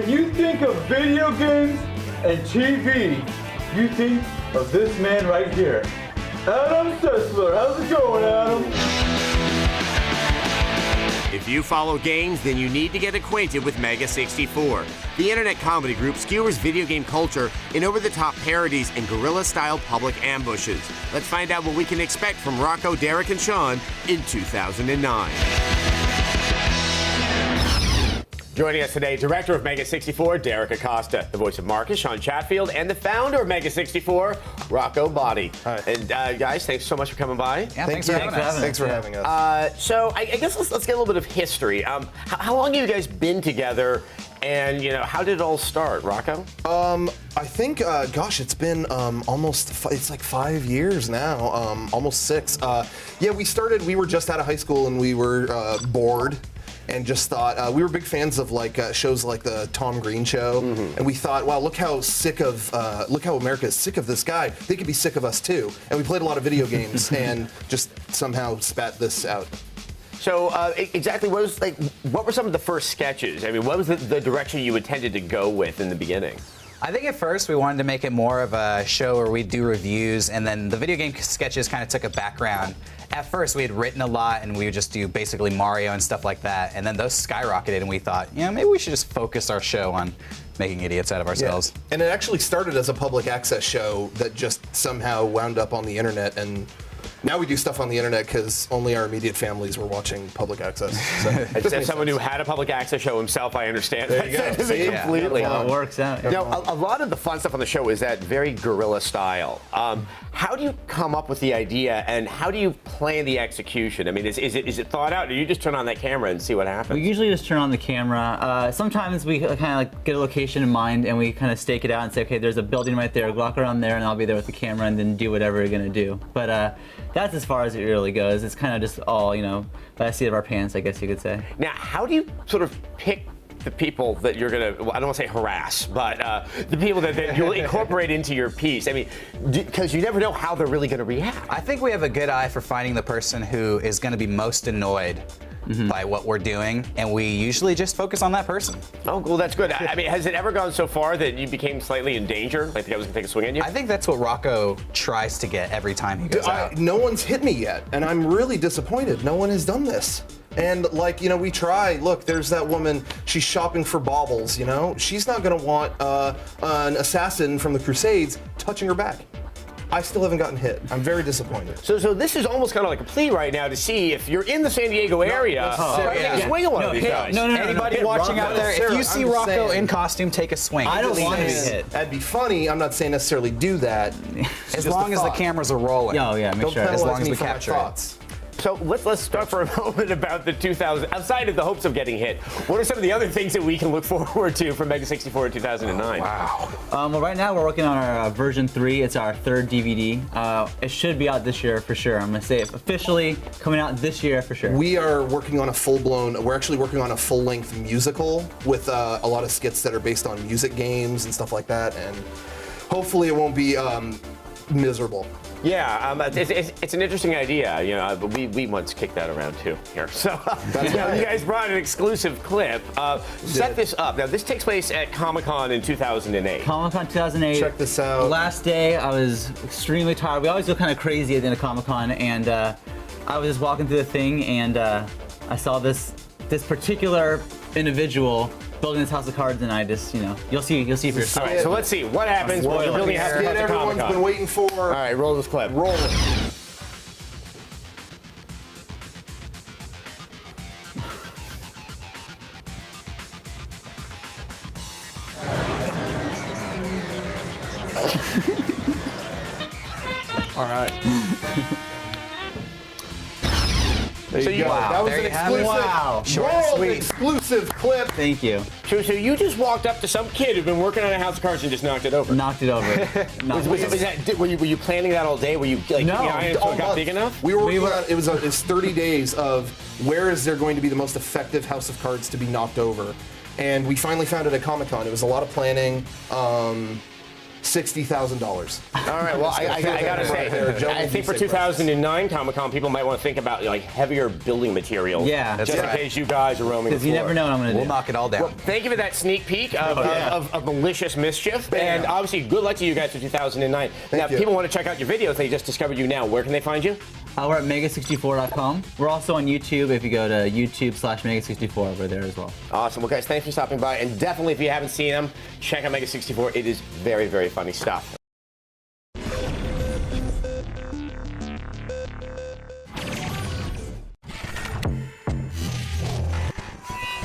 When you think of video games and TV, you think of this man right here. Adam Sessler. How's it going, Adam? If you follow games, then you need to get acquainted with Mega64. The internet comedy group skewers video game culture in over-the-top parodies and guerrilla-style public ambushes. Let's find out what we can expect from Rocco, Derek, and Sean in 2009. Joining us today, director of Mega64, Derek Acosta, the voice of Marcus, Sean Chatfield, and the founder of Mega64, Rocco Botti. Hi. And guys, thanks so much for coming by. Yeah, thanks for having us. Thanks for having us. So I guess let's get a little bit of history. How long have you guys been together, and how did it all start, Rocco? I think, gosh, it's been it's like 5 years now, almost 6. Yeah, we were just out of high school and we were bored. And just thought, we were big fans of shows like the Tom Green Show, and we thought, wow, look how America is sick of this guy. They could be sick of us too. And we played a lot of video games and just somehow spat this out. So exactly, what were some of the first sketches? I mean, what was the direction you intended to go with in the beginning? I think at first we wanted to make it more of a show where we'd do reviews, and then the video game sketches kind of took a background. At first we had written a lot and we would just do basically Mario and stuff like that, and then those skyrocketed and we thought, maybe we should just focus our show on making idiots out of ourselves. Yeah. And it actually started as a public access show that just somehow wound up on the internet, and now we do stuff on the internet because only our immediate families were watching public access. So, as someone who had a public access show himself, I understand there you that go. See, completely. How it works out. Now, a lot of the fun stuff on the show is that very guerrilla style. How do you come up with the idea, and how do you plan the execution? I mean, is it thought out, or do you just turn on that camera and see what happens? We usually just turn on the camera. Sometimes we kind of get a location in mind and we kind of stake it out and say, okay, there's a building right there, walk around there and I'll be there with the camera and then do whatever we're gonna do. But that's as far as it really goes. It's kind of just all, by the seat of our pants, I guess you could say. Now, how do you sort of pick the people that you're gonna, I don't want to say harass, but the people that you'll incorporate into your piece? I mean, because you never know how they're really gonna react. I think we have a good eye for finding the person who is going to be most annoyed by what we're doing, and we usually just focus on that person. Oh, well, that's good. I mean, has it ever gone so far that you became slightly in danger? Like the guy was gonna take a swing at you? I think that's what Rocco tries to get every time he goes out. No one's hit me yet, and I'm really disappointed. No one has done this. And we try. Look, there's that woman. She's shopping for baubles. She's not gonna want an assassin from the Crusades touching her back. I still haven't gotten hit. I'm very disappointed. So this is almost kind of like a plea right now to see if you're in the San Diego area. Swing at one of these guys. No. Anybody watching out there, if you see Rocco in costume, take a swing. I don't want to be hit. That'd be funny. I'm not saying necessarily do that. As long as the cameras are rolling. Oh yeah, make Don't sure. penalize as long as me we for my capture it. thoughts. So let's start for a moment about the 2000. Outside of the hopes of getting hit, what are some of the other things that we can look forward to from Mega64 in 2009? Wow. Well, right now we're working on our version 3. It's our 3rd DVD. It should be out this year for sure. I'm gonna say it officially coming out this year for sure. We are working on we're actually working on a full-length musical with a lot of skits that are based on music games and stuff like that, and hopefully it won't be miserable. Yeah, it's an interesting idea. We once kicked that around too here. So you guys brought an exclusive clip. Set this up. Now this takes place at Comic-Con in 2008. Comic-Con 2008. Check this out. Last day, I was extremely tired. We always go kind of crazy at the end of Comic-Con, and I was just walking through the thing, and I saw this particular individual building this house of cards, and I just, you'll see for yourself. All right, so let's see what happens when you're building a house of cards at Everyone's Comic-Con. been waiting for. All right, roll this clip. Roll it. All right. There you go. Wow. That was There an you have it. exclusive, Wow. Short and world sweet. exclusive clip. Thank you. So you just walked up to some kid who'd been working on a house of cards and just knocked it over. Knocked it over. Were you planning that all day? Were you like No. keeping an eye on it until it got big enough? We were working on it was 30 days of where is there going to be the most effective house of cards to be knocked over, and we finally found it at Comic-Con. It was a lot of planning. $60,000. All right, well, I gotta say, I think for 2009 Comic-Con, people might want to think about like heavier building materials. Yeah. Just right. in case you guys are roaming the Because you floor. never know what I'm going to do. We'll knock it all down. Well, thank you for that sneak peek of malicious mischief. And obviously, good luck to you guys for 2009. Now, if you. people want to check out your videos, they just discovered you now. Where can they find you? We're at Mega64.com. We're also on YouTube. If you go to YouTube/Mega64, we're there as well. Awesome. Well, guys, thanks for stopping by. And definitely, if you haven't seen them, check out Mega64. It is very, very funny stuff.